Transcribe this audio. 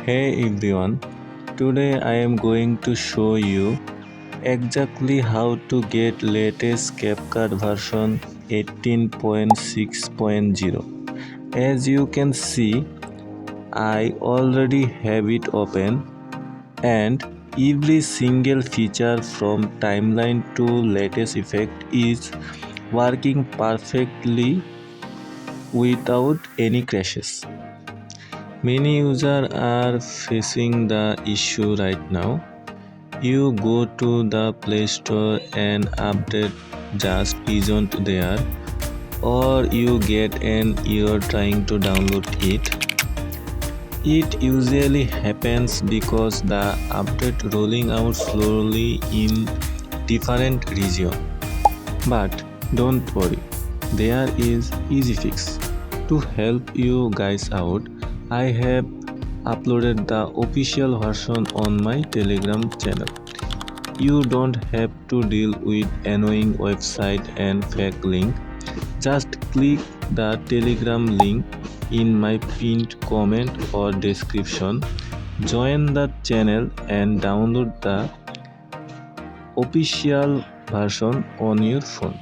Hey everyone, today I am going to show you exactly how to get latest CapCut version 18.6.0. As you can see, I already have it open and every single feature from timeline to latest effect is working perfectly without any crashes. Many users are facing the issue right now. You go to the Play Store and update just isn't there, or you get an error trying to download it. It usually happens because the update rolling out slowly in different regions. But don't worry, there is easy fix. To help you guys out, I have uploaded the official version on my Telegram channel. You don't have to deal with annoying website and fake link. Just click the Telegram link in my pinned comment or description. Join the channel and download the official version on your phone.